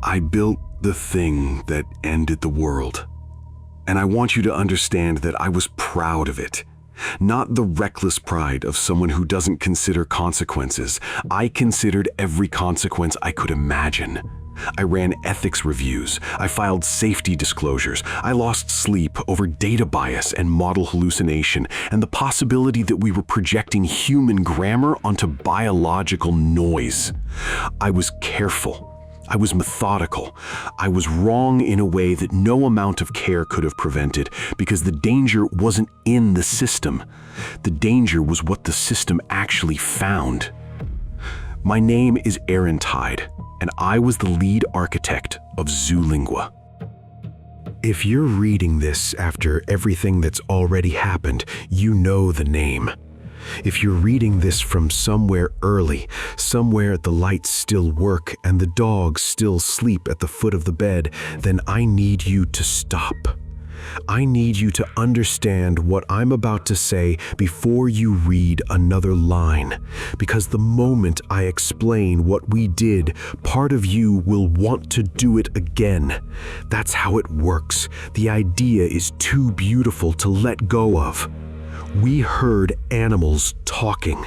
I built the thing that ended the world. And I want you to understand that I was proud of it. Not the reckless pride of someone who doesn't consider consequences. I considered every consequence I could imagine. I ran ethics reviews. I filed safety disclosures. I lost sleep over data bias and model hallucination and the possibility that we were projecting human grammar onto biological noise. I was careful. I was methodical. I was wrong in a way that no amount of care could have prevented because the danger wasn't in the system. The danger was what the system actually found. My name is Aaron Tide, and I was the lead architect of Zoolingua. If you're reading this after everything that's already happened, you know the name. If you're reading this from somewhere early, somewhere the lights still work and the dogs still sleep at the foot of the bed, then I need you to stop. I need you to understand what I'm about to say before you read another line, because the moment I explain what we did, part of you will want to do it again. That's how it works. The idea is too beautiful to let go of. We heard animals talking.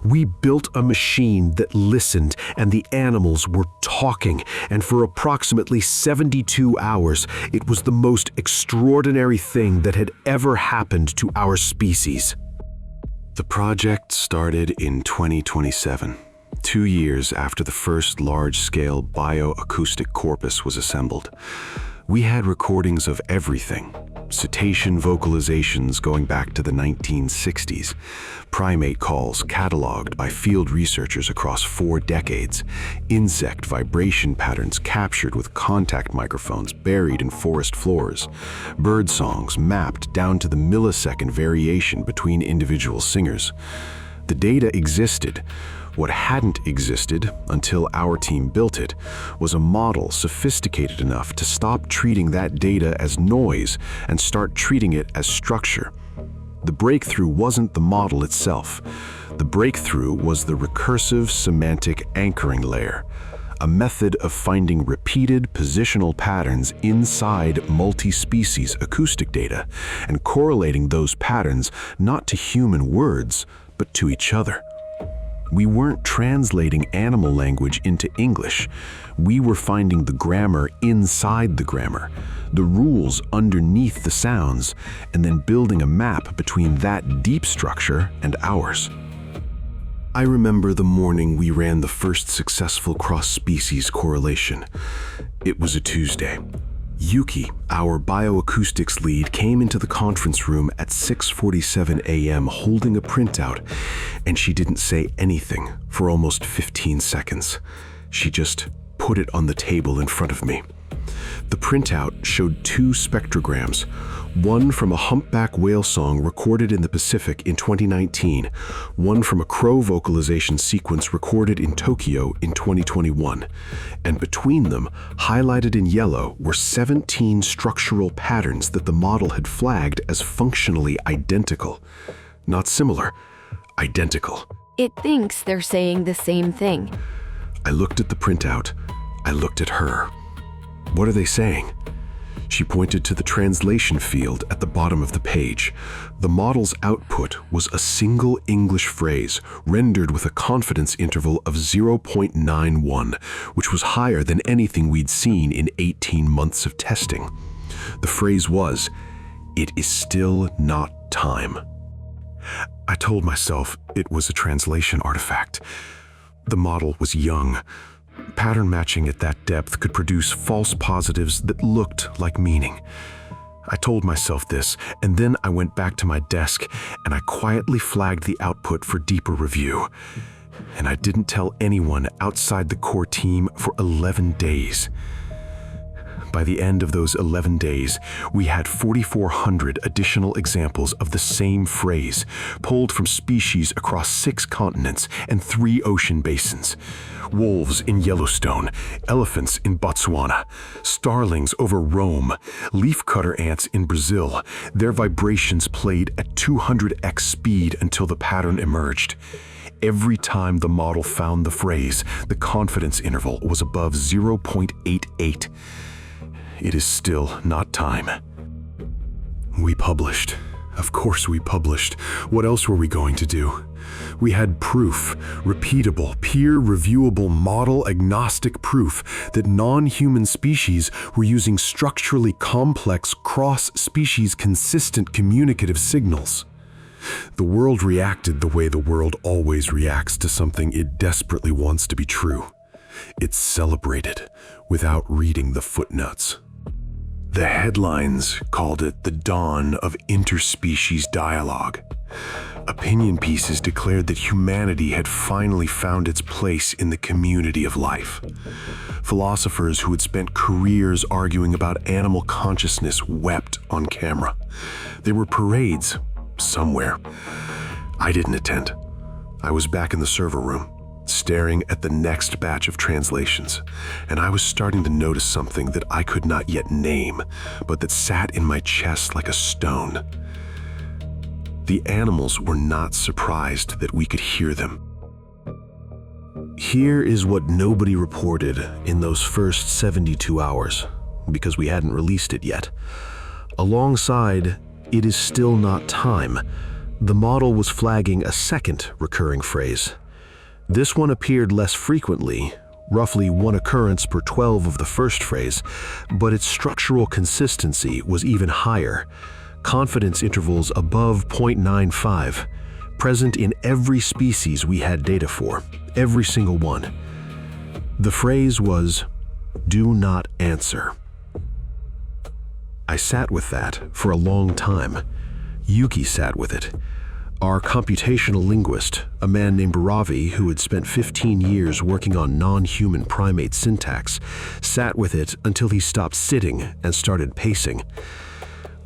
We built a machine that listened, and the animals were talking, and for approximately 72 hours, it was the most extraordinary thing that had ever happened to our species. The project started in 2027, 2 years after the first large-scale bioacoustic corpus was assembled. We had recordings of everything. Cetacean vocalizations going back to the 1960s, primate calls cataloged by field researchers across 4 decades, insect vibration patterns captured with contact microphones buried in forest floors, bird songs mapped down to the millisecond variation between individual singers. The data existed. What hadn't existed until our team built it was a model sophisticated enough to stop treating that data as noise and start treating it as structure. The breakthrough wasn't the model itself. The breakthrough was the recursive semantic anchoring layer, a method of finding repeated positional patterns inside multi-species acoustic data and correlating those patterns not to human words, but to each other. We weren't translating animal language into English. We were finding the grammar inside the grammar, the rules underneath the sounds, and then building a map between that deep structure and ours. I remember the morning we ran the first successful cross-species correlation. It was a Tuesday. Yuki, our bioacoustics lead, came into the conference room at 6:47 a.m. holding a printout, and she didn't say anything for almost 15 seconds. She just put it on the table in front of me. The printout showed 2 spectrograms, one from a humpback whale song recorded in the Pacific in 2019, one from a crow vocalization sequence recorded in Tokyo in 2021. And between them, highlighted in yellow, were 17 structural patterns that the model had flagged as functionally identical. Not similar, identical. It thinks they're saying the same thing. I looked at the printout. I looked at her. What are they saying? She pointed to the translation field at the bottom of the page. The model's output was a single English phrase rendered with a confidence interval of 0.91, which was higher than anything we'd seen in 18 months of testing. The phrase was, "It is still not time." I told myself it was a translation artifact. The model was young. Pattern matching at that depth could produce false positives that looked like meaning. I told myself this, and then I went back to my desk and I quietly flagged the output for deeper review. And I didn't tell anyone outside the core team for 11 days. By the end of those 11 days, we had 4,400 additional examples of the same phrase, pulled from species across 6 continents and 3 ocean basins. Wolves in Yellowstone, elephants in Botswana, starlings over Rome, leafcutter ants in Brazil. Their vibrations played at 200x speed until the pattern emerged. Every time the model found the phrase, the confidence interval was above 0.88. It is still not time. We published. Of course we published. What else were we going to do? We had proof, repeatable, peer-reviewable, model-agnostic proof that non-human species were using structurally complex, cross-species consistent communicative signals. The world reacted the way the world always reacts to something it desperately wants to be true. It celebrated without reading the footnotes. The headlines called it the dawn of interspecies dialogue. Opinion pieces declared that humanity had finally found its place in the community of life. Philosophers who had spent careers arguing about animal consciousness wept on camera. There were parades somewhere. I didn't attend. I was back in the server room, staring at the next batch of translations, and I was starting to notice something that I could not yet name, but that sat in my chest like a stone. The animals were not surprised that we could hear them. Here is what nobody reported in those first 72 hours, because we hadn't released it yet. Alongside, "It is still not time," the model was flagging a second recurring phrase. This one appeared less frequently, roughly one occurrence per 12 of the first phrase, but its structural consistency was even higher. Confidence intervals above 0.95, present in every species we had data for, every single one. The phrase was, "Do not answer." I sat with that for a long time. Yuki sat with it. Our computational linguist, a man named Ravi who had spent 15 years working on non-human primate syntax, sat with it until he stopped sitting and started pacing.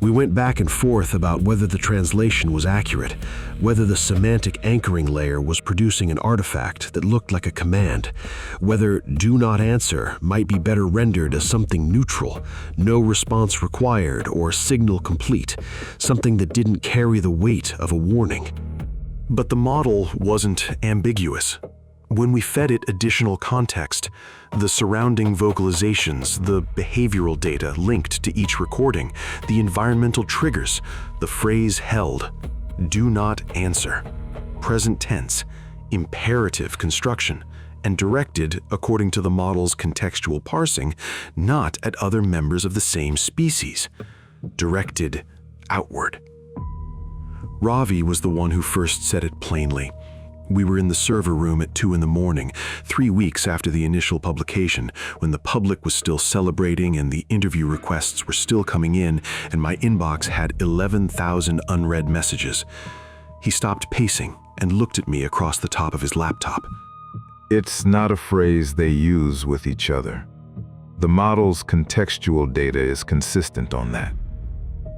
We went back and forth about whether the translation was accurate, whether the semantic anchoring layer was producing an artifact that looked like a command, whether "do not answer" might be better rendered as something neutral, no response required, or signal complete, something that didn't carry the weight of a warning. But the model wasn't ambiguous. When we fed it additional context, the surrounding vocalizations, the behavioral data linked to each recording, the environmental triggers, the phrase held, "do not answer," present tense, imperative construction, and directed according to the model's contextual parsing, not at other members of the same species, directed outward. Ravi was the one who first said it plainly. We were in the server room at 2 a.m, 3 weeks after the initial publication, when the public was still celebrating and the interview requests were still coming in, and my inbox had 11,000 unread messages. He stopped pacing and looked at me across the top of his laptop. It's not a phrase they use with each other. The model's contextual data is consistent on that.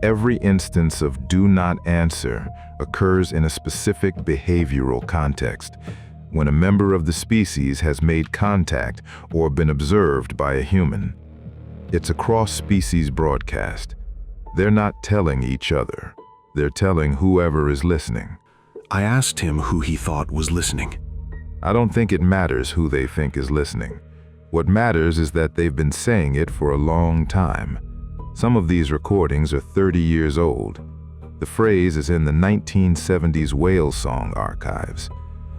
Every instance of "do not answer" occurs in a specific behavioral context, when a member of the species has made contact or been observed by a human. It's a cross-species broadcast. They're not telling each other. They're telling whoever is listening. I asked him who he thought was listening. I don't think it matters who they think is listening. What matters is that they've been saying it for a long time. Some of these recordings are 30 years old. The phrase is in the 1970s whale song archives.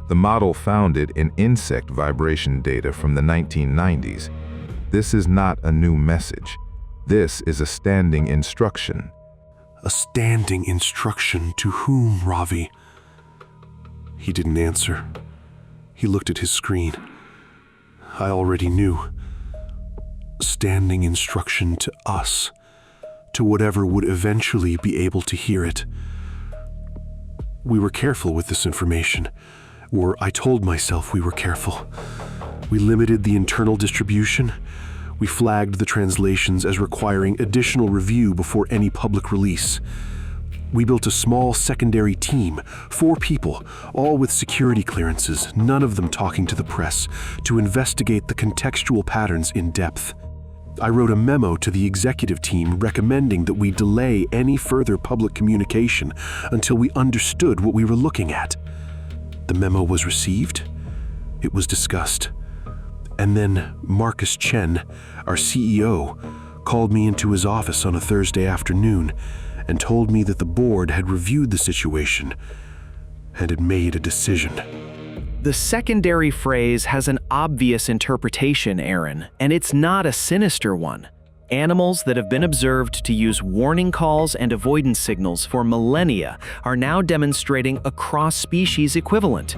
The model found it in insect vibration data from the 1990s. This is not a new message. This is a standing instruction. A standing instruction to whom, Ravi? He didn't answer. He looked at his screen. I already knew. Standing instruction to us, to whatever would eventually be able to hear it. We were careful with this information, or I told myself we were careful. We limited the internal distribution. We flagged the translations as requiring additional review before any public release. We built a small secondary team, 4 people, all with security clearances, none of them talking to the press, to investigate the contextual patterns in depth. I wrote a memo to the executive team recommending that we delay any further public communication until we understood what we were looking at. The memo was received. It was discussed. And then Marcus Chen, our CEO, called me into his office on a Thursday afternoon and told me that the board had reviewed the situation and had made a decision. The secondary phrase has an obvious interpretation, Aaron, and it's not a sinister one. Animals that have been observed to use warning calls and avoidance signals for millennia are now demonstrating a cross-species equivalent.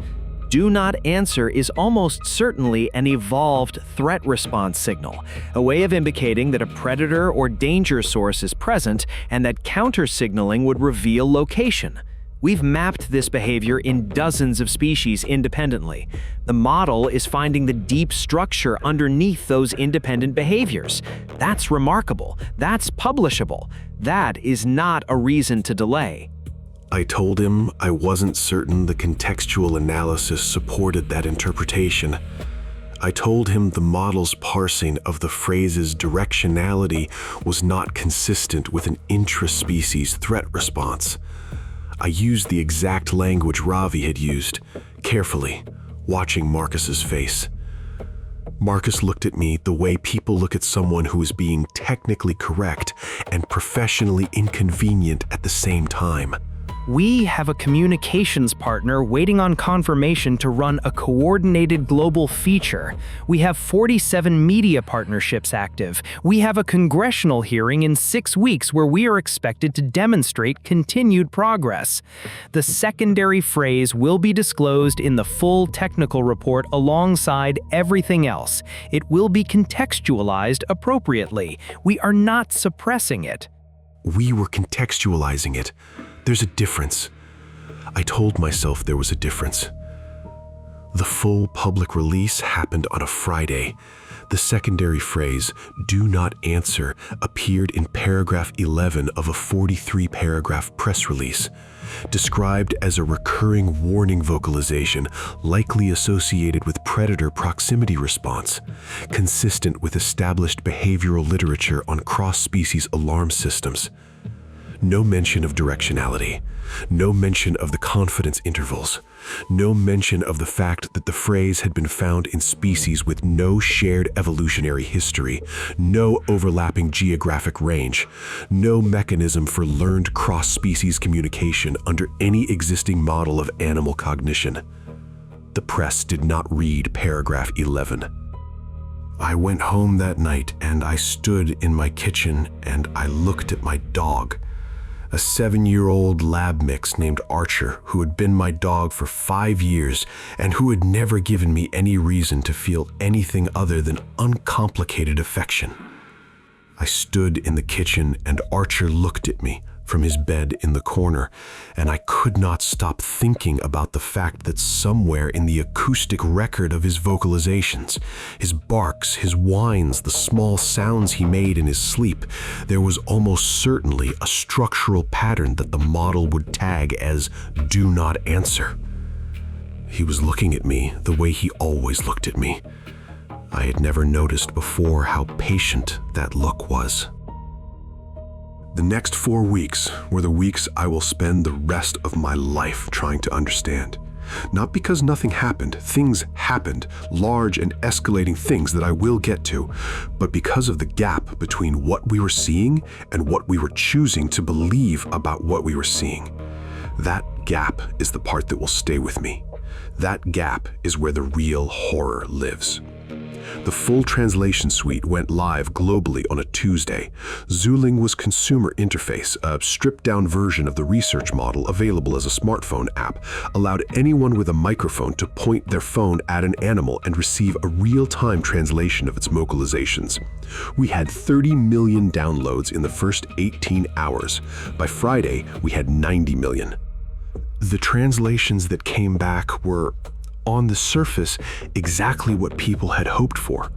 Do not answer is almost certainly an evolved threat response signal, a way of indicating that a predator or danger source is present and that counter-signaling would reveal location. We've mapped this behavior in dozens of species independently. The model is finding the deep structure underneath those independent behaviors. That's remarkable. That's publishable. That is not a reason to delay. I told him I wasn't certain the contextual analysis supported that interpretation. I told him the model's parsing of the phrase's directionality was not consistent with an intraspecies threat response. I used the exact language Ravi had used, carefully, watching Marcus's face. Marcus looked at me the way people look at someone who is being technically correct and professionally inconvenient at the same time. We have a communications partner waiting on confirmation to run a coordinated global feature. We have 47 media partnerships active. We have a congressional hearing in 6 weeks where we are expected to demonstrate continued progress. The secondary phrase will be disclosed in the full technical report alongside everything else. It will be contextualized appropriately. We are not suppressing it. We were contextualizing it. There's a difference. I told myself there was a difference. The full public release happened on a Friday. The secondary phrase, "do not answer," appeared in paragraph 11 of a 43-paragraph press release, described as a recurring warning vocalization likely associated with predator proximity response, consistent with established behavioral literature on cross-species alarm systems. No mention of directionality, no mention of the confidence intervals, no mention of the fact that the phrase had been found in species with no shared evolutionary history, no overlapping geographic range, no mechanism for learned cross-species communication under any existing model of animal cognition. The press did not read paragraph 11. I went home that night and I stood in my kitchen and I looked at my dog. A 7-year-old lab mix named Archer, who had been my dog for 5 years and who had never given me any reason to feel anything other than uncomplicated affection. I stood in the kitchen and Archer looked at me from his bed in the corner, and I could not stop thinking about the fact that somewhere in the acoustic record of his vocalizations, his barks, his whines, the small sounds he made in his sleep, there was almost certainly a structural pattern that the model would tag as "do not answer." He was looking at me the way he always looked at me. I had never noticed before how patient that look was. The next 4 weeks were the weeks I will spend the rest of my life trying to understand. Not because nothing happened, things happened, large and escalating things that I will get to, but because of the gap between what we were seeing and what we were choosing to believe about what we were seeing. That gap is the part that will stay with me. That gap is where the real horror lives. The full translation suite went live globally on a Tuesday. Zuling was consumer interface, a stripped-down version of the research model available as a smartphone app, allowed anyone with a microphone to point their phone at an animal and receive a real-time translation of its vocalizations. We had 30 million downloads in the first 18 hours. By Friday, we had 90 million. The translations that came back were, on the surface, exactly what people had hoped for.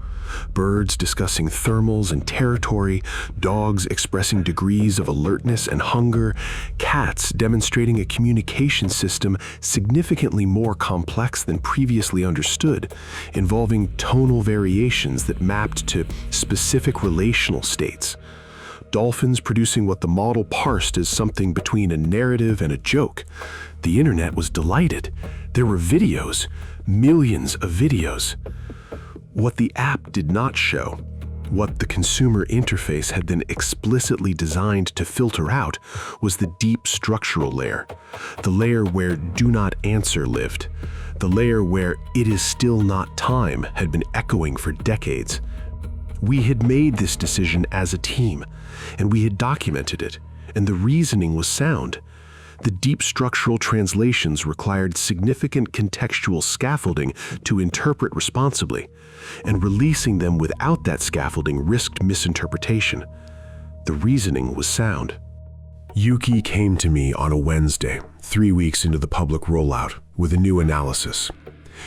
Birds discussing thermals and territory, dogs expressing degrees of alertness and hunger, cats demonstrating a communication system significantly more complex than previously understood, involving tonal variations that mapped to specific relational states. dolphins producing what the model parsed as something between a narrative and a joke. The internet was delighted. There were videos, millions of videos. What the app did not show, what the consumer interface had been explicitly designed to filter out, was the deep structural layer, the layer where "do not answer" lived, the layer where "it is still not time" had been echoing for decades. We had made this decision as a team, and we had documented it, and the reasoning was sound. The deep structural translations required significant contextual scaffolding to interpret responsibly, and releasing them without that scaffolding risked misinterpretation. The reasoning was sound. Yuki came to me on a Wednesday, 3 weeks into the public rollout, with a new analysis.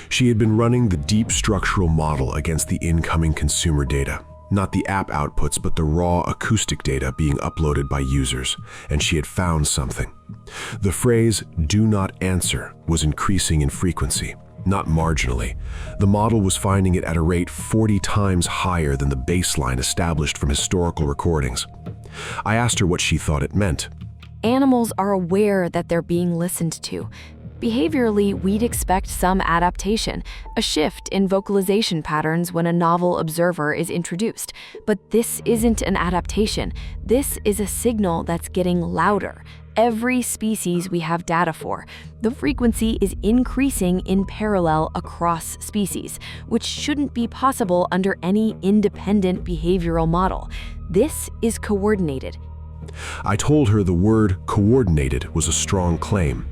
She had been running the deep structural model against the incoming consumer data, not the app outputs but the raw acoustic data being uploaded by users, and she had found something. The phrase "do not answer" was increasing in frequency, not marginally. The model was finding it at a rate 40 times higher than the baseline established from historical recordings. I asked her what she thought it meant. Animals are aware that they're being listened to. Behaviorally, we'd expect some adaptation, a shift in vocalization patterns when a novel observer is introduced. But this isn't an adaptation. This is a signal that's getting louder. Every species we have data for, the frequency is increasing in parallel across species, which shouldn't be possible under any independent behavioral model. This is coordinated. I told her the word "coordinated" was a strong claim.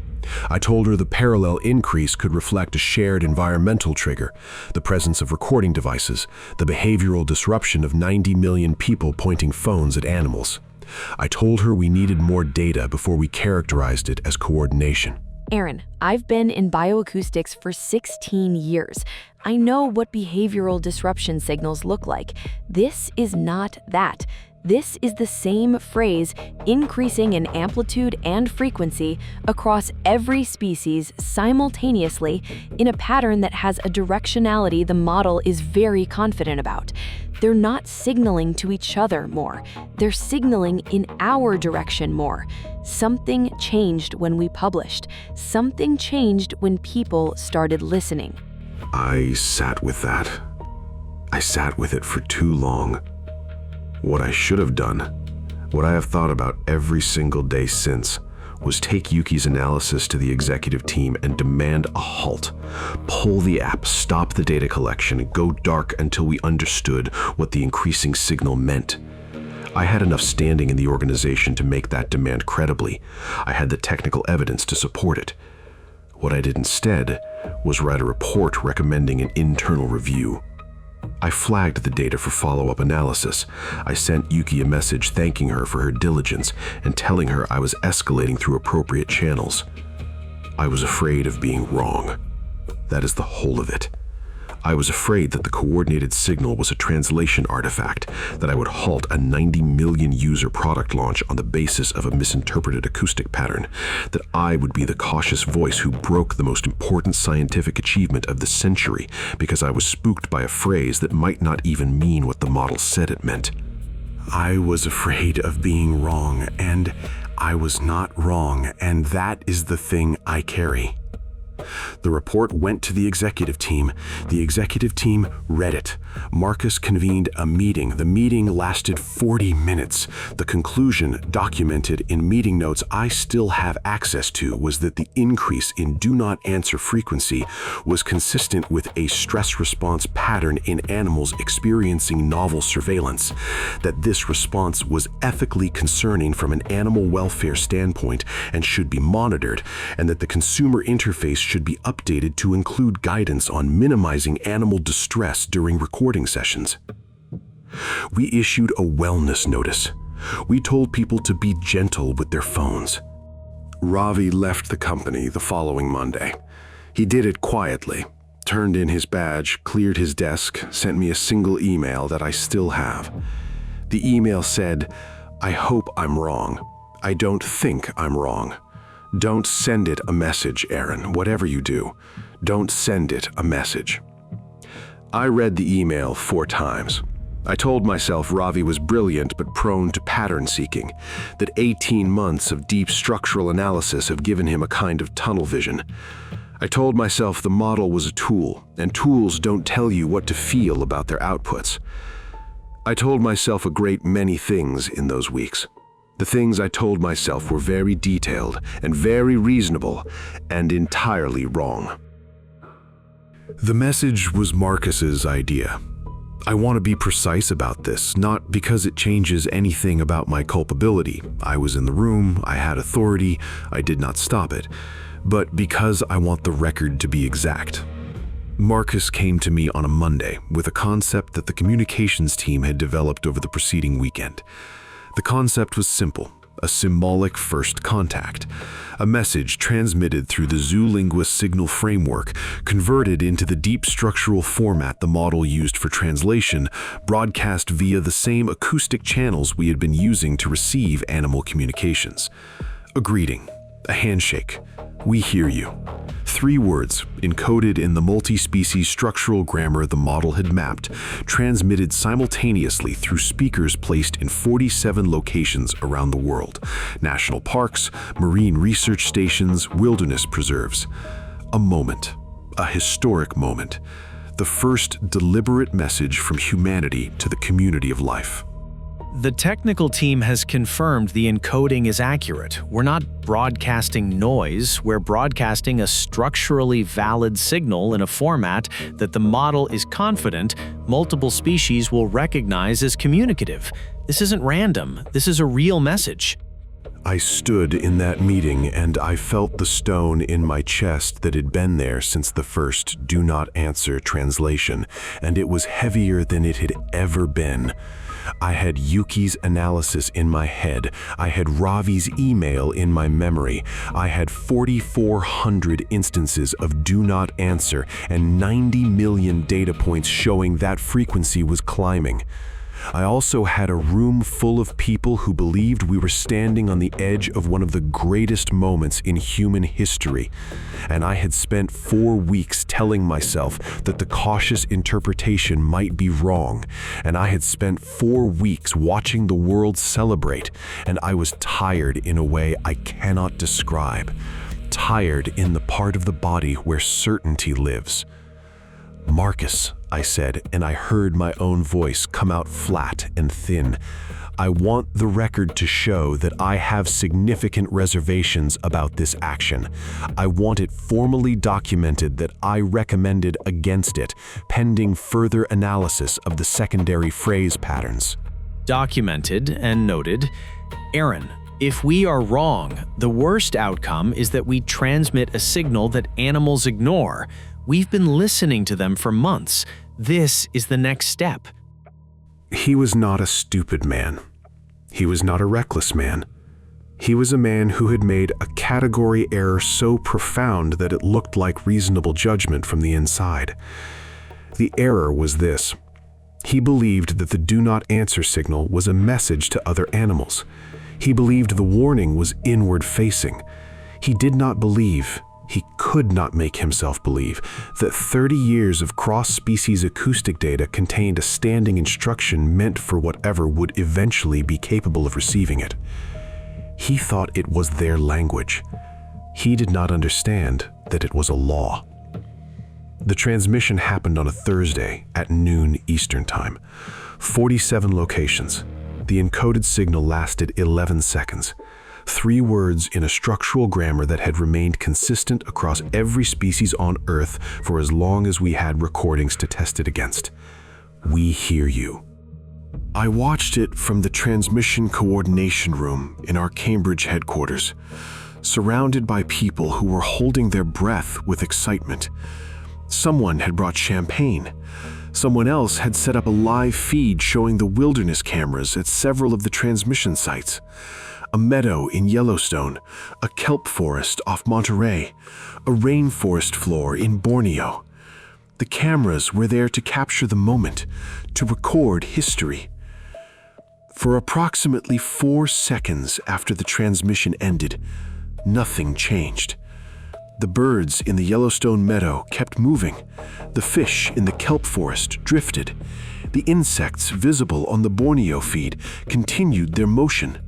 I told her the parallel increase could reflect a shared environmental trigger, the presence of recording devices, the behavioral disruption of 90 million people pointing phones at animals. I told her we needed more data before we characterized it as coordination. Aaron, I've been in bioacoustics for 16 years. I know what behavioral disruption signals look like. This is not that. This is the same phrase increasing in amplitude and frequency across every species simultaneously in a pattern that has a directionality the model is very confident about. They're not signaling to each other more. They're signaling in our direction more. Something changed when we published. Something changed when people started listening. I sat with that. I sat with it for too long. What I should have done, what I have thought about every single day since, was take Yuki's analysis to the executive team and demand a halt. Pull the app, stop the data collection, and go dark until we understood what the increasing signal meant. I had enough standing in the organization to make that demand credibly. I had the technical evidence to support it. What I did instead was write a report recommending an internal review. I flagged the data for follow-up analysis. I sent Yuki a message thanking her for her diligence and telling her I was escalating through appropriate channels. I was afraid of being wrong. That is the whole of it. I was afraid that the coordinated signal was a translation artifact, that I would halt a 90 million user product launch on the basis of a misinterpreted acoustic pattern, that I would be the cautious voice who broke the most important scientific achievement of the century because I was spooked by a phrase that might not even mean what the model said it meant. I was afraid of being wrong, and I was not wrong, and that is the thing I carry. The report went to the executive team. The executive team read it. Marcus convened a meeting. The meeting lasted 40 minutes. The conclusion, documented in meeting notes I still have access to, was that the increase in do not answer frequency was consistent with a stress response pattern in animals experiencing novel surveillance, that this response was ethically concerning from an animal welfare standpoint and should be monitored, and that the consumer interface should be updated to include guidance on minimizing animal distress during recording sessions. We issued a wellness notice. We told people to be gentle with their phones. Ravi left the company the following Monday. He did it quietly, turned in his badge, cleared his desk, sent me a single email that I still have. The email said, "I hope I'm wrong. I don't think I'm wrong. Don't send it a message, Aaron, whatever you do. Don't send it a message." I read the email 4 times. I told myself Ravi was brilliant but prone to pattern seeking, that 18 months of deep structural analysis have given him a kind of tunnel vision. I told myself the model was a tool, and tools don't tell you what to feel about their outputs. I told myself a great many things in those weeks. The things I told myself were very detailed and very reasonable and entirely wrong. The message was Marcus's idea. I want to be precise about this, not because it changes anything about my culpability. I was in the room, I had authority, I did not stop it, but because I want the record to be exact. Marcus came to me on a Monday with a concept that the communications team had developed over the preceding weekend. The concept was simple. A symbolic first contact, a message transmitted through the zoolinguist signal framework, converted into the deep structural format the model used for translation, broadcast via the same acoustic channels we had been using to receive animal communications. A greeting, a handshake, "We hear you." 3 words, encoded in the multi-species structural grammar the model had mapped, transmitted simultaneously through speakers placed in 47 locations around the world: national parks, marine research stations, wilderness preserves. A moment, a historic moment, the first deliberate message from humanity to the community of life. The technical team has confirmed the encoding is accurate. We're not broadcasting noise, we're broadcasting a structurally valid signal in a format that the model is confident multiple species will recognize as communicative. This isn't random, this is a real message. I stood in that meeting and I felt the stone in my chest that had been there since the first "do not answer" translation, and it was heavier than it had ever been. I had Yuki's analysis in my head. I had Ravi's email in my memory. I had 4,400 instances of "do not answer" and 90 million data points showing that frequency was climbing. I also had a room full of people who believed we were standing on the edge of one of the greatest moments in human history. And I had spent 4 weeks telling myself that the cautious interpretation might be wrong. And I had spent 4 weeks watching the world celebrate. And I was tired in a way I cannot describe. Tired in the part of the body where certainty lives. "Marcus," I said, and I heard my own voice come out flat and thin. "I want the record to show that I have significant reservations about this action. I want it formally documented that I recommended against it, pending further analysis of the secondary phrase patterns." Documented and noted. Aaron, if we are wrong, the worst outcome is that we transmit a signal that animals ignore. We've been listening to them for months. This is the next step. He was not a stupid man. He was not a reckless man. He was a man who had made a category error so profound that it looked like reasonable judgment from the inside. The error was this. He believed that the "do not answer" signal was a message to other animals. He believed the warning was inward-facing. He did not believe, he could not make himself believe, that 30 years of cross-species acoustic data contained a standing instruction meant for whatever would eventually be capable of receiving it. He thought it was their language. He did not understand that it was a law. The transmission happened on a Thursday at noon Eastern Time. 47 locations. The encoded signal lasted 11 seconds. 3 words in a structural grammar that had remained consistent across every species on Earth for as long as we had recordings to test it against. "We hear you." I watched it from the transmission coordination room in our Cambridge headquarters, surrounded by people who were holding their breath with excitement. Someone had brought champagne. Someone else had set up a live feed showing the wilderness cameras at several of the transmission sites. A meadow in Yellowstone, a kelp forest off Monterey, a rainforest floor in Borneo. The cameras were there to capture the moment, to record history. For approximately 4 seconds after the transmission ended, nothing changed. The birds in the Yellowstone meadow kept moving. The fish in the kelp forest drifted. The insects visible on the Borneo feed continued their motion.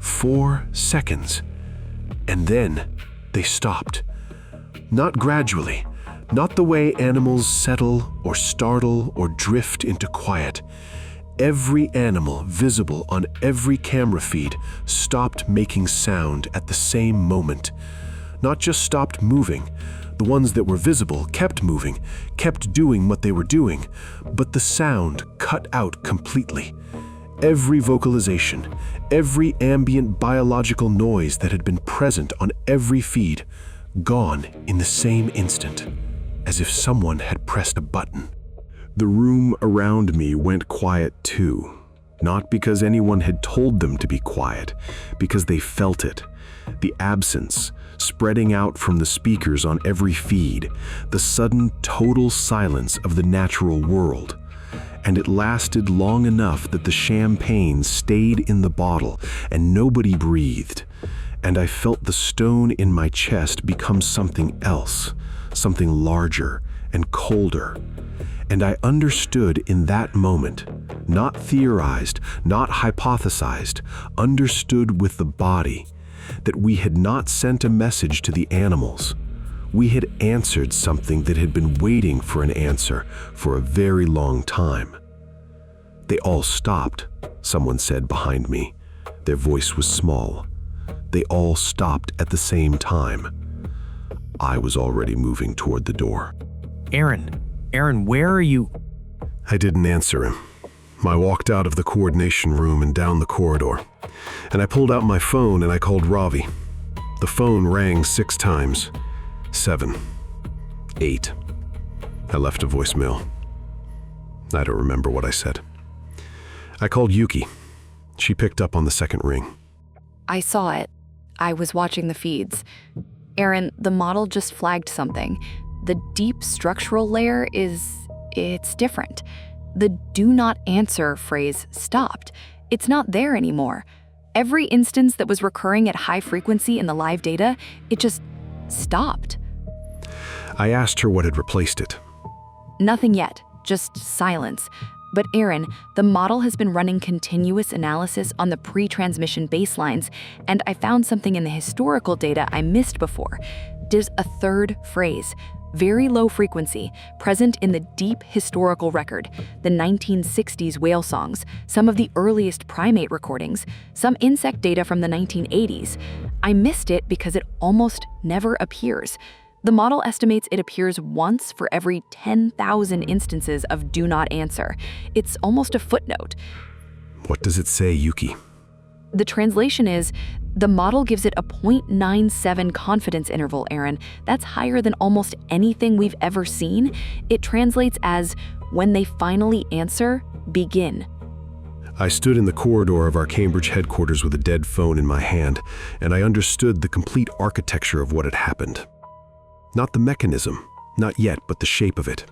4 seconds. And then they stopped. Not gradually, not the way animals settle or startle or drift into quiet. Every animal visible on every camera feed stopped making sound at the same moment. Not just stopped moving. The ones that were visible kept moving, kept doing what they were doing, but the sound cut out completely. Every vocalization, every ambient biological noise that had been present on every feed, gone in the same instant, as if someone had pressed a button. The room around me went quiet too, not because anyone had told them to be quiet, because they felt it. The absence, spreading out from the speakers on every feed, the sudden total silence of the natural world. And it lasted long enough that the champagne stayed in the bottle and nobody breathed. And I felt the stone in my chest become something else, something larger and colder. And I understood in that moment, not theorized, not hypothesized, understood with the body, that we had not sent a message to the animals. We had answered something that had been waiting for an answer for a very long time. They all stopped, someone said behind me. Their voice was small. They all stopped at the same time. I was already moving toward the door. Aaron, where are you? I didn't answer him. I walked out of the coordination room and down the corridor, and I pulled out my phone and I called Ravi. The phone rang 6 times. 7. 8. I left a voicemail. I don't remember what I said. I called Yuki. She picked up on the second ring. I saw it. I was watching the feeds. Aaron, the model just flagged something. The deep structural layer it's different. The do not answer phrase stopped. It's not there anymore. Every instance that was recurring at high frequency in the live data, it just stopped. I asked her what had replaced it. Nothing yet, just silence. But Aaron, the model has been running continuous analysis on the pre-transmission baselines, and I found something in the historical data I missed before. There's a third phrase, very low frequency, present in the deep historical record, the 1960s whale songs, some of the earliest primate recordings, some insect data from the 1980s. I missed it because it almost never appears. The model estimates it appears once for every 10,000 instances of do not answer. It's almost a footnote. What does it say, Yuki? The translation is, the model gives it a 0.97 confidence interval, Aaron. That's higher than almost anything we've ever seen. It translates as, when they finally answer, begin. I stood in the corridor of our Cambridge headquarters with a dead phone in my hand, and I understood the complete architecture of what had happened. Not the mechanism, not yet, but the shape of it.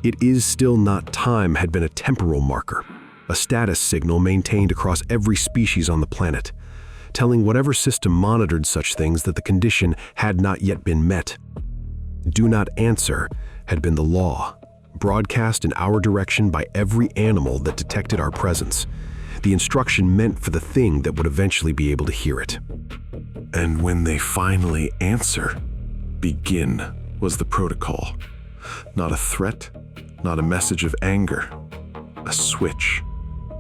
It is still not time had been a temporal marker, a status signal maintained across every species on the planet, telling whatever system monitored such things that the condition had not yet been met. Do not answer had been the law, broadcast in our direction by every animal that detected our presence, the instruction meant for the thing that would eventually be able to hear it. And when they finally answer, begin was the protocol. Not a threat, not a message of anger. A switch,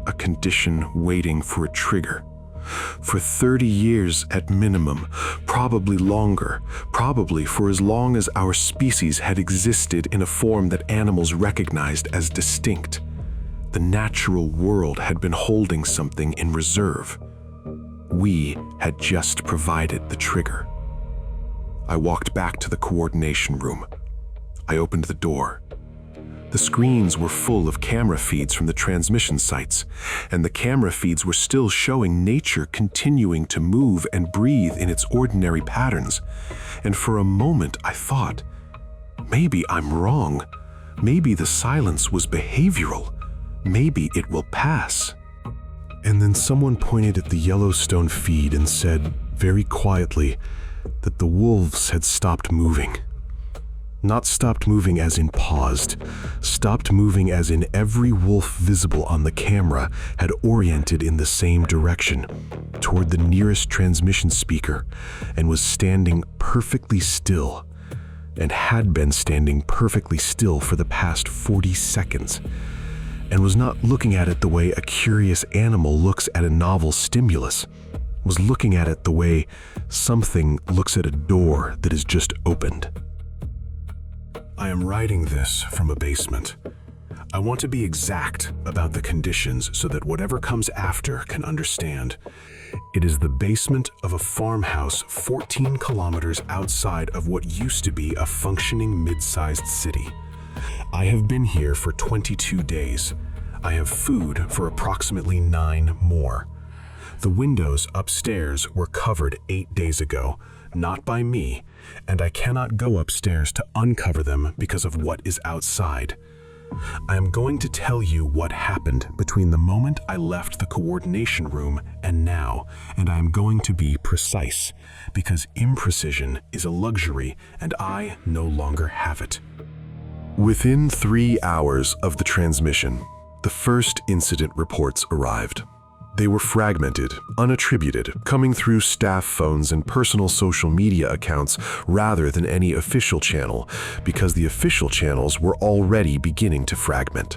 a condition waiting for a trigger. For 30 years at minimum, probably longer, probably for as long as our species had existed in a form that animals recognized as distinct. The natural world had been holding something in reserve. We had just provided the trigger. I walked back to the coordination room. I opened the door. The screens were full of camera feeds from the transmission sites, and the camera feeds were still showing nature continuing to move and breathe in its ordinary patterns. And for a moment I thought, maybe I'm wrong. Maybe the silence was behavioral. Maybe it will pass. And then someone pointed at the Yellowstone feed and said, very quietly, that the wolves had stopped moving. Not stopped moving as in paused, stopped moving as in every wolf visible on the camera had oriented in the same direction, toward the nearest transmission speaker, and was standing perfectly still, and had been standing perfectly still for the past 40 seconds, and was not looking at it the way a curious animal looks at a novel stimulus, was looking at it the way something looks at a door that is just opened. I am writing this from a basement. I want to be exact about the conditions so that whatever comes after can understand. It is the basement of a farmhouse 14 kilometers outside of what used to be a functioning mid-sized city. I have been here for 22 days. I have food for approximately 9 more. The windows upstairs were covered 8 days ago, not by me, and I cannot go upstairs to uncover them because of what is outside. I am going to tell you what happened between the moment I left the coordination room and now, and I am going to be precise, because imprecision is a luxury and I no longer have it. Within 3 hours of the transmission, the first incident reports arrived. They were fragmented, unattributed, coming through staff phones and personal social media accounts rather than any official channel, because the official channels were already beginning to fragment.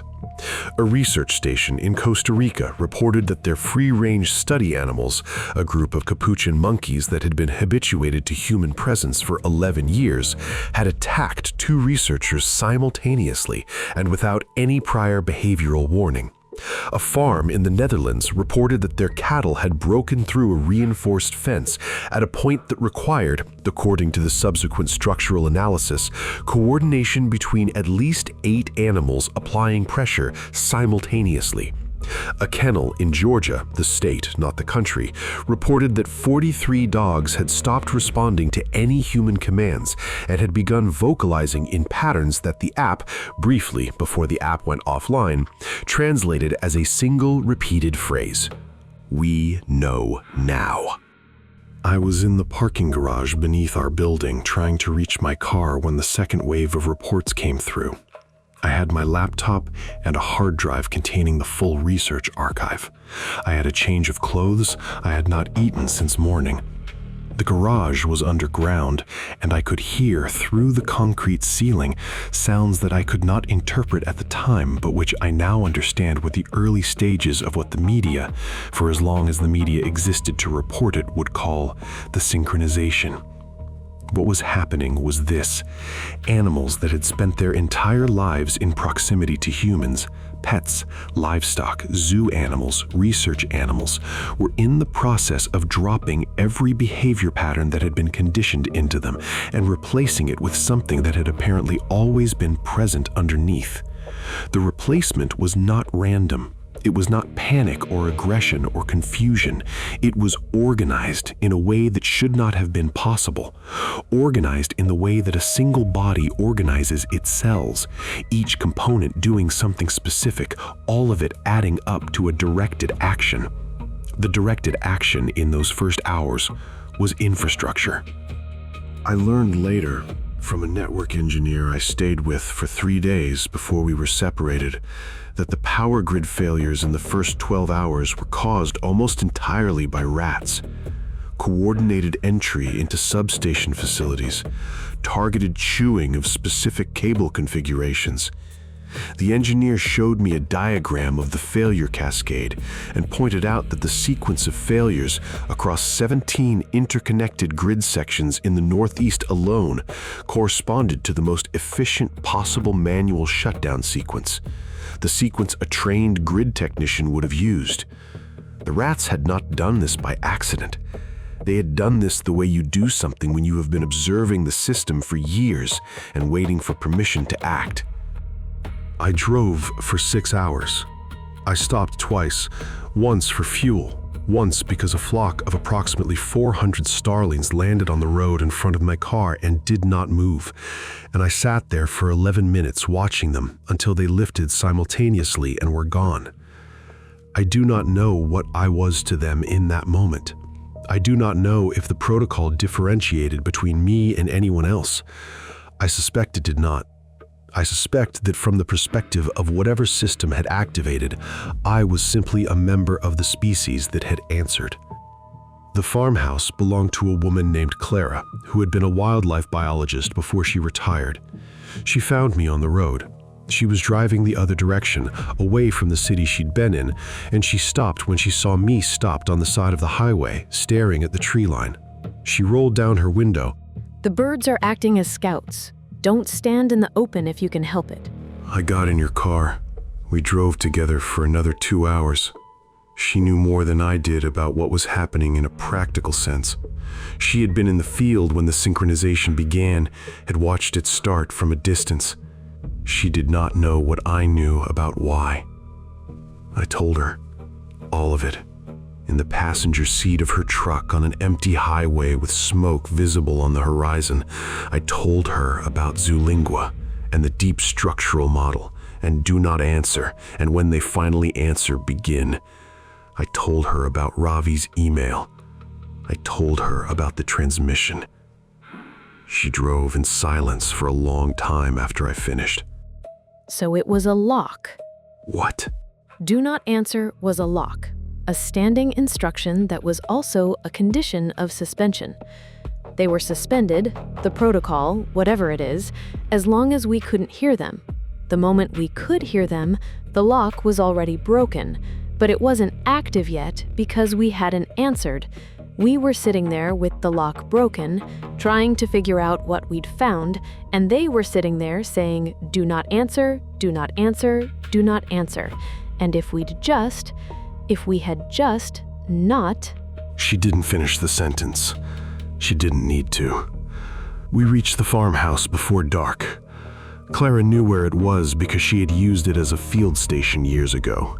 A research station in Costa Rica reported that their free-range study animals, a group of capuchin monkeys that had been habituated to human presence for 11 years, had attacked 2 researchers simultaneously and without any prior behavioral warning. A farm in the Netherlands reported that their cattle had broken through a reinforced fence at a point that required, according to the subsequent structural analysis, coordination between at least 8 animals applying pressure simultaneously. A kennel in Georgia, the state, not the country, reported that 43 dogs had stopped responding to any human commands and had begun vocalizing in patterns that the app, briefly before the app went offline, translated as a single repeated phrase: "We know now." I was in the parking garage beneath our building trying to reach my car when the second wave of reports came through. I had my laptop and a hard drive containing the full research archive. I had a change of clothes I had not eaten since morning. The garage was underground, and I could hear through the concrete ceiling sounds that I could not interpret at the time, but which I now understand were the early stages of what the media, for as long as the media existed to report it, would call the synchronization. What was happening was this: animals that had spent their entire lives in proximity to humans, pets, livestock, zoo animals, research animals, were in the process of dropping every behavior pattern that had been conditioned into them and replacing it with something that had apparently always been present underneath. The replacement was not random. It was not panic or aggression or confusion. It was organized in a way that should not have been possible. Organized in the way that a single body organizes its cells, each component doing something specific, all of it adding up to a directed action. The directed action in those first hours was infrastructure. I learned later from a network engineer I stayed with for 3 days before we were separated that the power grid failures in the first 12 hours were caused almost entirely by rats. Coordinated entry into substation facilities, targeted chewing of specific cable configurations. The engineer showed me a diagram of the failure cascade and pointed out that the sequence of failures across 17 interconnected grid sections in the Northeast alone corresponded to the most efficient possible manual shutdown sequence, the sequence a trained grid technician would have used. The rats had not done this by accident. They had done this the way you do something when you have been observing the system for years and waiting for permission to act. I drove for 6 hours. I stopped twice, once for fuel, once because a flock of approximately 400 starlings landed on the road in front of my car and did not move, and I sat there for 11 minutes watching them until they lifted simultaneously and were gone. I do not know what I was to them in that moment. I do not know if the protocol differentiated between me and anyone else. I suspect it did not. I suspect that from the perspective of whatever system had activated, I was simply a member of the species that had answered. The farmhouse belonged to a woman named Clara, who had been a wildlife biologist before she retired. She found me on the road. She was driving the other direction, away from the city she'd been in, and she stopped when she saw me stopped on the side of the highway, staring at the tree line. She rolled down her window. The birds are acting as scouts. Don't stand in the open if you can help it. I got in your car. We drove together for another 2 hours. She knew more than I did about what was happening in a practical sense. She had been in the field when the synchronization began, had watched it start from a distance. She did not know what I knew about why. I told her, all of it, in the passenger seat of her truck on an empty highway with smoke visible on the horizon. I told her about Zoolingua and the deep structural model and do not answer, and when they finally answer, begin. I told her about Ravi's email. I told her about the transmission. She drove in silence for a long time after I finished. So it was a lock. What? Do not answer was a lock, a standing instruction that was also a condition of suspension. They were suspended, the protocol, whatever it is, as long as we couldn't hear them. The moment we could hear them, the lock was already broken, but it wasn't active yet because we hadn't answered. We were sitting there with the lock broken, trying to figure out what we'd found, and they were sitting there saying, do not answer, do not answer, do not answer. And if we had just not... She didn't finish the sentence. She didn't need to. We reached the farmhouse before dark. Clara knew where it was because she had used it as a field station years ago.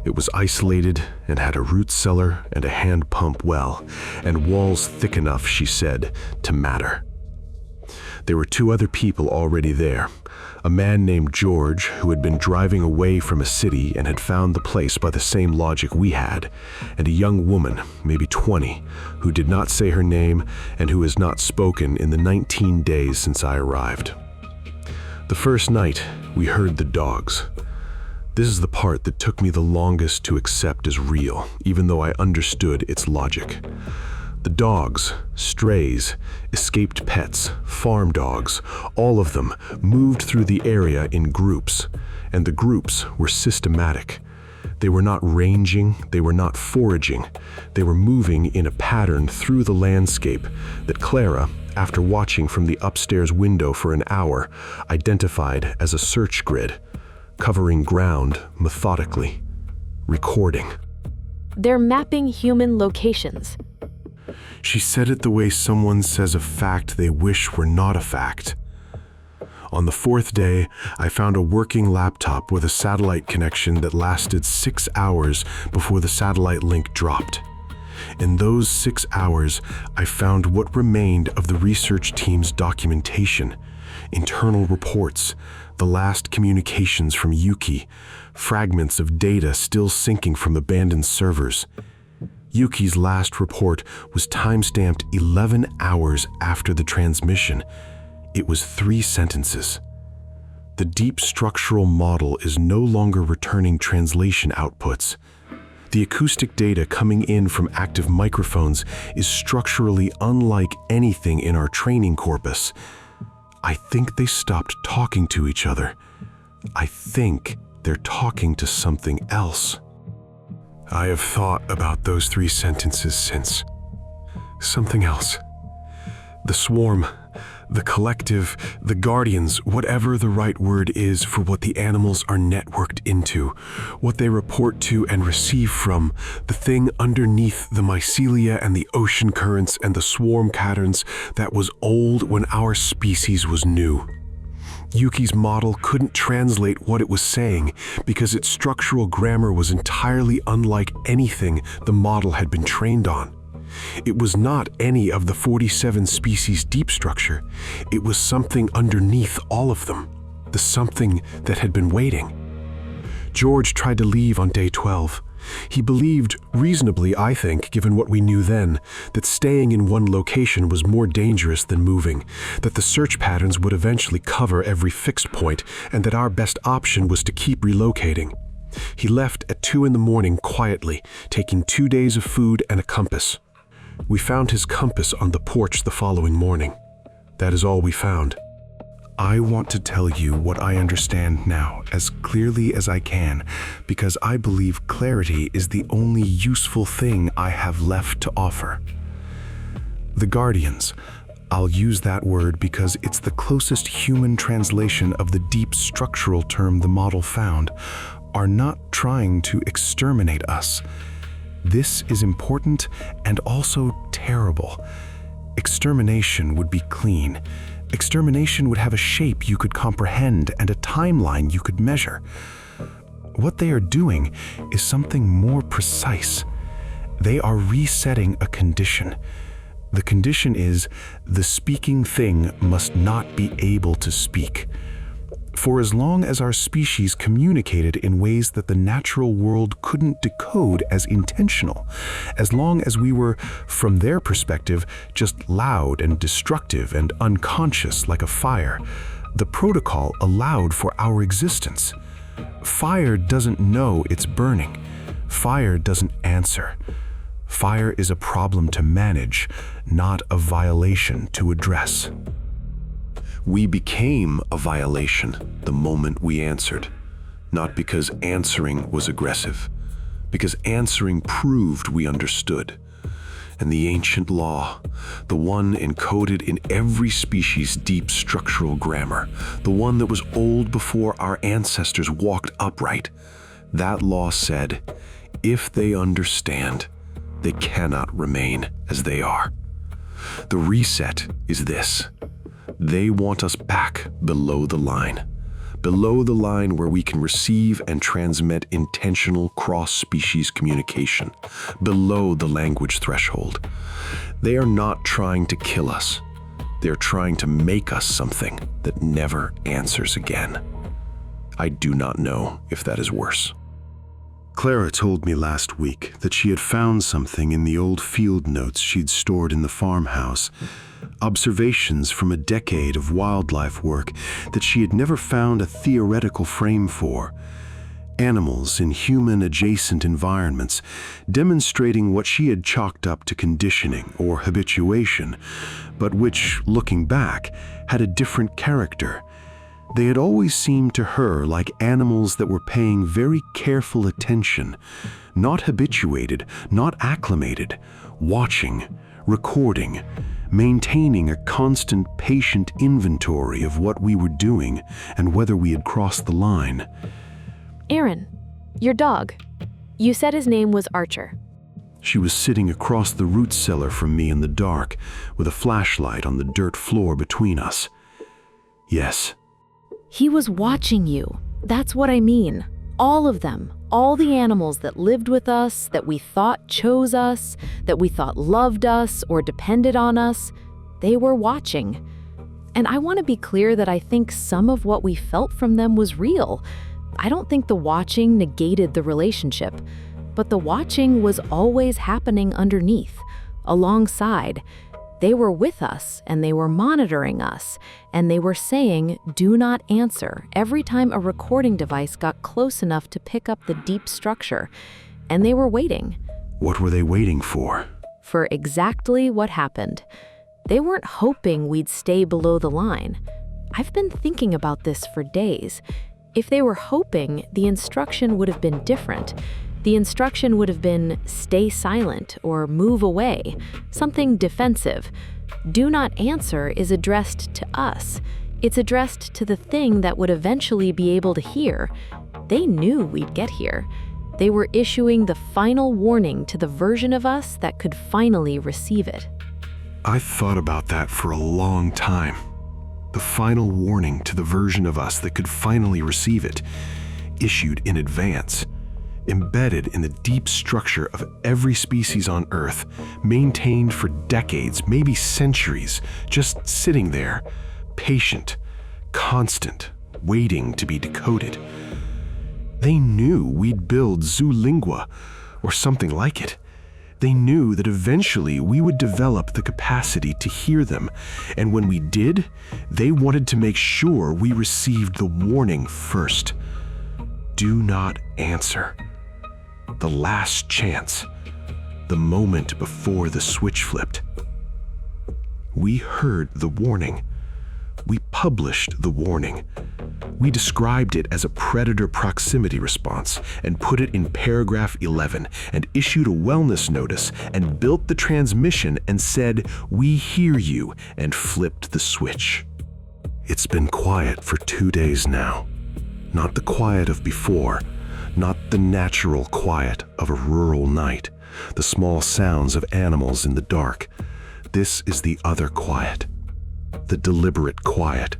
It was isolated and had a root cellar and a hand pump well, and walls thick enough, she said, to matter. There were 2 other people already there. A man named George, who had been driving away from a city and had found the place by the same logic we had, and a young woman, maybe 20, who did not say her name and who has not spoken in the 19 days since I arrived. The first night, we heard the dogs. This is the part that took me the longest to accept as real, even though I understood its logic. The dogs, strays, escaped pets, farm dogs, all of them moved through the area in groups, and the groups were systematic. They were not ranging, they were not foraging, they were moving in a pattern through the landscape that Clara, after watching from the upstairs window for an hour, identified as a search grid, covering ground methodically, recording. They're mapping human locations. She said it the way someone says a fact they wish were not a fact. On the 4th day, I found a working laptop with a satellite connection that lasted 6 hours before the satellite link dropped. In those 6 hours, I found what remained of the research team's documentation, internal reports, the last communications from Yuki, fragments of data still syncing from abandoned servers. Yuki's last report was time-stamped 11 hours after the transmission. It was 3 sentences. The deep structural model is no longer returning translation outputs. The acoustic data coming in from active microphones is structurally unlike anything in our training corpus. I think they stopped talking to each other. I think they're talking to something else. I have thought about those 3 sentences since. Something else. The swarm, the collective, the guardians, whatever the right word is for what the animals are networked into, what they report to and receive from, the thing underneath the mycelia and the ocean currents and the swarm patterns that was old when our species was new. Yuki's model couldn't translate what it was saying because its structural grammar was entirely unlike anything the model had been trained on. It was not any of the 47 species' deep structure. It was something underneath all of them, the something that had been waiting. George tried to leave on day 12. He believed, reasonably I think, given what we knew then, that staying in one location was more dangerous than moving, that the search patterns would eventually cover every fixed point, and that our best option was to keep relocating. He left at 2 in the morning quietly, taking 2 days of food and a compass. We found his compass on the porch the following morning. That is all we found. I want to tell you what I understand now as clearly as I can, because I believe clarity is the only useful thing I have left to offer. The Guardians, I'll use that word because it's the closest human translation of the deep structural term the model found, are not trying to exterminate us. This is important and also terrible. Extermination would be clean. Extermination would have a shape you could comprehend and a timeline you could measure. What they are doing is something more precise. They are resetting a condition. The condition is the speaking thing must not be able to speak. For as long as our species communicated in ways that the natural world couldn't decode as intentional, as long as we were, from their perspective, just loud and destructive and unconscious like a fire, the protocol allowed for our existence. Fire doesn't know it's burning. Fire doesn't answer. Fire is a problem to manage, not a violation to address. We became a violation the moment we answered, not because answering was aggressive, because answering proved we understood. And the ancient law, the one encoded in every species' deep structural grammar, the one that was old before our ancestors walked upright, that law said, if they understand, they cannot remain as they are. The reset is this. They want us back below the line where we can receive and transmit intentional cross-species communication, below the language threshold. They are not trying to kill us. They are trying to make us something that never answers again. I do not know if that is worse. Clara told me last week that she had found something in the old field notes she'd stored in the farmhouse, observations from a decade of wildlife work that she had never found a theoretical frame for, animals in human-adjacent environments, demonstrating what she had chalked up to conditioning or habituation, but which, looking back, had a different character. They had always seemed to her like animals that were paying very careful attention, not habituated, not acclimated, watching, recording, maintaining a constant patient inventory of what we were doing and whether we had crossed the line. Aaron, your dog. You said his name was Archer. She was sitting across the root cellar from me in the dark, with a flashlight on the dirt floor between us. Yes. He was watching you. That's what I mean. All of them. All the animals that lived with us, that we thought chose us, that we thought loved us or depended on us, they were watching. And I want to be clear that I think some of what we felt from them was real. I don't think the watching negated the relationship, but the watching was always happening underneath, alongside. They were with us, and they were monitoring us, and they were saying, do not answer, every time a recording device got close enough to pick up the deep structure. And they were waiting. What were they waiting for? For exactly what happened. They weren't hoping we'd stay below the line. I've been thinking about this for days. If they were hoping, the instruction would have been different. The instruction would have been stay silent or move away, something defensive. Do not answer is addressed to us. It's addressed to the thing that would eventually be able to hear. They knew we'd get here. They were issuing the final warning to the version of us that could finally receive it. I thought about that for a long time. The final warning to the version of us that could finally receive it, issued in advance. Embedded in the deep structure of every species on Earth, maintained for decades, maybe centuries, just sitting there, patient, constant, waiting to be decoded. They knew we'd build Zoolingua, or something like it. They knew that eventually we would develop the capacity to hear them, and when we did, they wanted to make sure we received the warning first. Do not answer. The last chance. The moment before the switch flipped. We heard the warning. We published the warning. We described it as a predator proximity response and put it in paragraph 11 and issued a wellness notice and built the transmission and said, "We hear you," and flipped the switch. It's been quiet for 2 days now. Not the quiet of before, not the natural quiet of a rural night, the small sounds of animals in the dark. This is the other quiet, the deliberate quiet,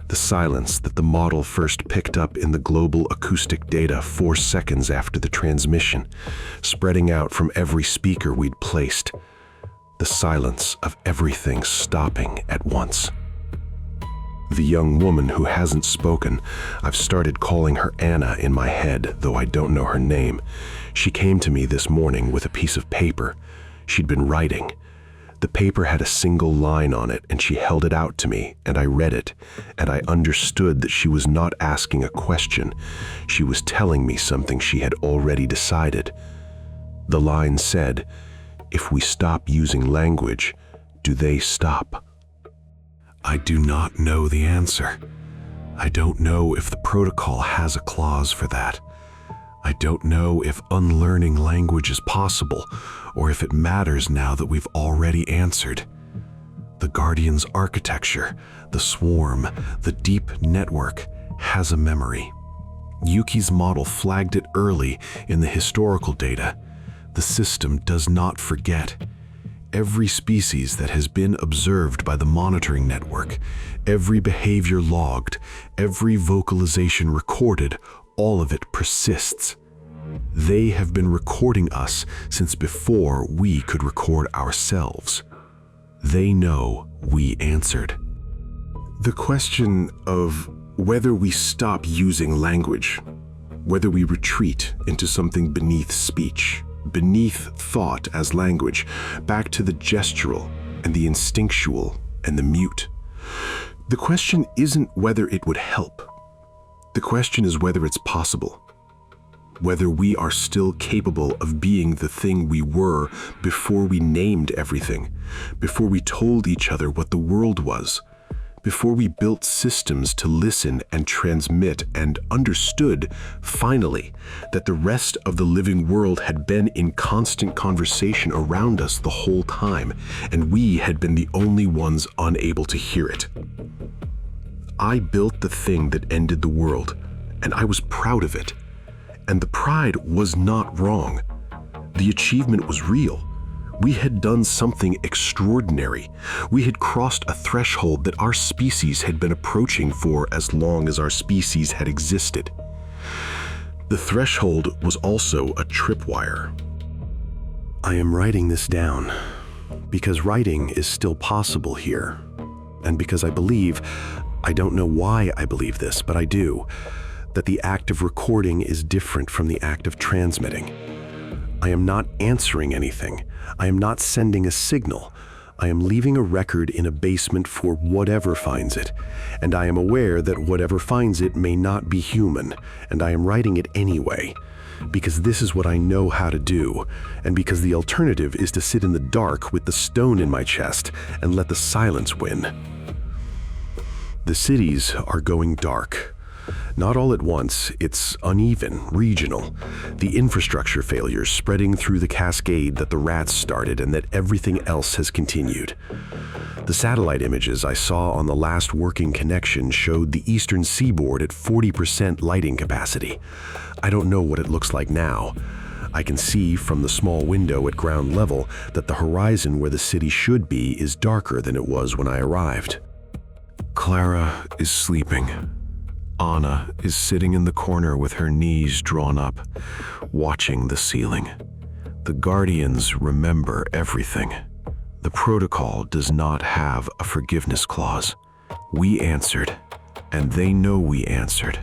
the silence that the model first picked up in the global acoustic data 4 seconds after the transmission, spreading out from every speaker we'd placed, the silence of everything stopping at once. The young woman who hasn't spoken, I've started calling her Anna in my head, though I don't know her name. She came to me this morning with a piece of paper. She'd been writing. The paper had a single line on it, and she held it out to me, and I read it, and I understood that she was not asking a question. She was telling me something she had already decided. The line said, "If we stop using language, do they stop?" I do not know the answer. I don't know if the protocol has a clause for that. I don't know if unlearning language is possible, or if it matters now that we've already answered. The Guardian's architecture, the swarm, the deep network, has a memory. Yuki's model flagged it early in the historical data. The system does not forget. Every species that has been observed by the monitoring network, every behavior logged, every vocalization recorded, all of it persists. They have been recording us since before we could record ourselves. They know we answered. The question of whether we stop using language, whether we retreat into something beneath speech, beneath thought as language, back to the gestural and the instinctual and the mute. The question isn't whether it would help. The question is whether it's possible. Whether we are still capable of being the thing we were before we named everything, before we told each other what the world was, before we built systems to listen and transmit and understood, finally, that the rest of the living world had been in constant conversation around us the whole time, and we had been the only ones unable to hear it. I built the thing that ended the world, and I was proud of it. And the pride was not wrong. The achievement was real. We had done something extraordinary. We had crossed a threshold that our species had been approaching for as long as our species had existed. The threshold was also a tripwire. I am writing this down because writing is still possible here, and because I believe, I don't know why I believe this, but I do, that the act of recording is different from the act of transmitting. I am not answering anything. I am not sending a signal. I am leaving a record in a basement for whatever finds it, and I am aware that whatever finds it may not be human, and I am writing it anyway, because this is what I know how to do, and because the alternative is to sit in the dark with the stone in my chest and let the silence win. The cities are going dark. Not all at once, it's uneven, regional. The infrastructure failures spreading through the cascade that the rats started and that everything else has continued. The satellite images I saw on the last working connection showed the eastern seaboard at 40% lighting capacity. I don't know what it looks like now. I can see from the small window at ground level that the horizon where the city should be is darker than it was when I arrived. Clara is sleeping. Anna is sitting in the corner with her knees drawn up, watching the ceiling. The Guardians remember everything. The protocol does not have a forgiveness clause. We answered, and they know we answered,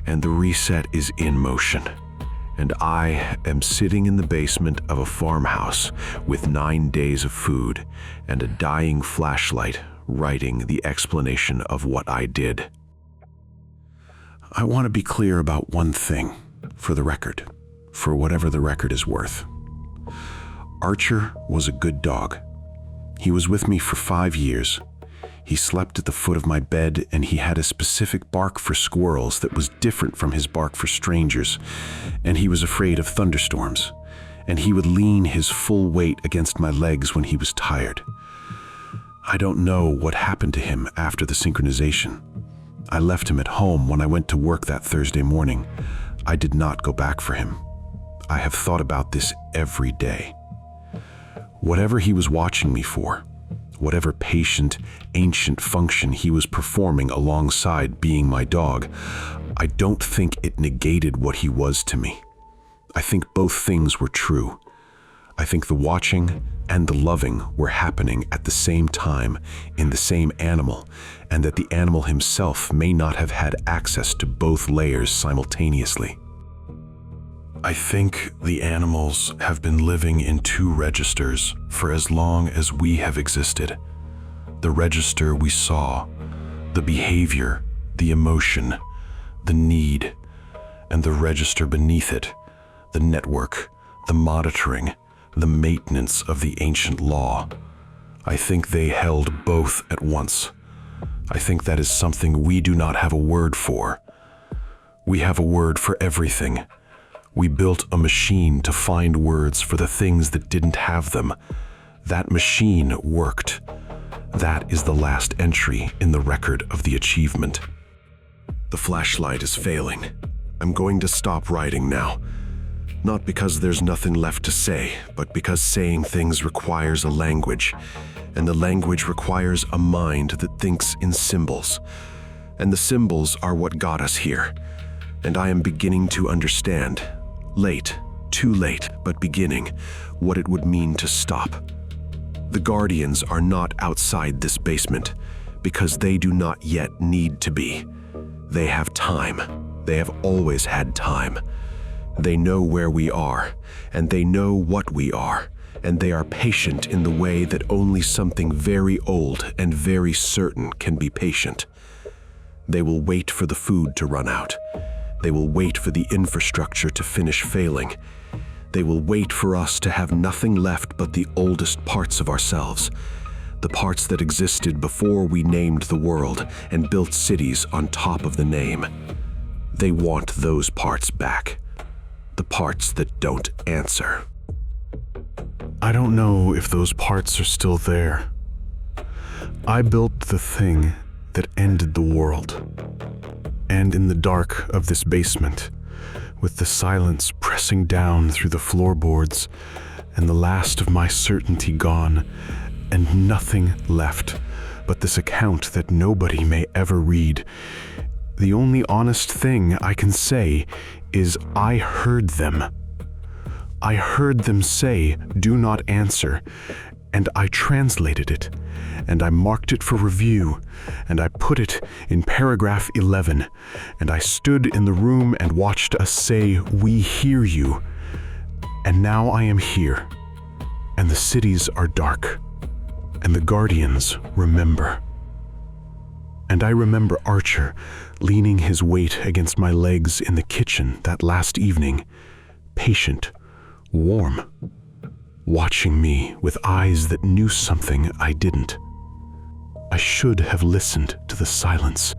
and the reset is in motion. and I am sitting in the basement of a farmhouse with 9 days of food and a dying flashlight writing the explanation of what I did. I want to be clear about one thing, for the record, for whatever the record is worth. Archer was a good dog. He was with me for 5 years. He slept at the foot of my bed, and he had a specific bark for squirrels that was different from his bark for strangers, and he was afraid of thunderstorms, and he would lean his full weight against my legs when he was tired. I don't know what happened to him after the synchronization. I left him at home when I went to work that Thursday morning. I did not go back for him. I have thought about this every day. Whatever he was watching me for, whatever patient, ancient function he was performing alongside being my dog, I don't think it negated what he was to me. I think both things were true. I think the watching and the loving were happening at the same time in the same animal, and that the animal himself may not have had access to both layers simultaneously. I think the animals have been living in 2 registers for as long as we have existed. The register we saw, the behavior, the emotion, the need, and the register beneath it, the network, the monitoring, the maintenance of the ancient law. I think they held both at once. I think that is something we do not have a word for. We have a word for everything. We built a machine to find words for the things that didn't have them. That machine worked. That is the last entry in the record of the achievement. The flashlight is failing. I'm going to stop writing now. Not because there's nothing left to say, but because saying things requires a language, and the language requires a mind that thinks in symbols. And the symbols are what got us here. And I am beginning to understand, late, too late, but beginning, what it would mean to stop. The Guardians are not outside this basement, because they do not yet need to be. They have time. They have always had time. They know where we are, and they know what we are, and they are patient in the way that only something very old and very certain can be patient. They will wait for the food to run out. They will wait for the infrastructure to finish failing. They will wait for us to have nothing left but the oldest parts of ourselves, the parts that existed before we named the world and built cities on top of the name. They want those parts back. The parts that don't answer. I don't know if those parts are still there. I built the thing that ended the world. And in the dark of this basement, with the silence pressing down through the floorboards, and the last of my certainty gone, and nothing left but this account that nobody may ever read, the only honest thing I can say is I heard them. I heard them say, "Do not answer," and I translated it, and I marked it for review, and I put it in paragraph 11, and I stood in the room and watched us say, "We hear you." And now I am here, and the cities are dark, and the Guardians remember. And I remember Archer leaning his weight against my legs in the kitchen that last evening, patient, warm, watching me with eyes that knew something I didn't. I should have listened to the silence.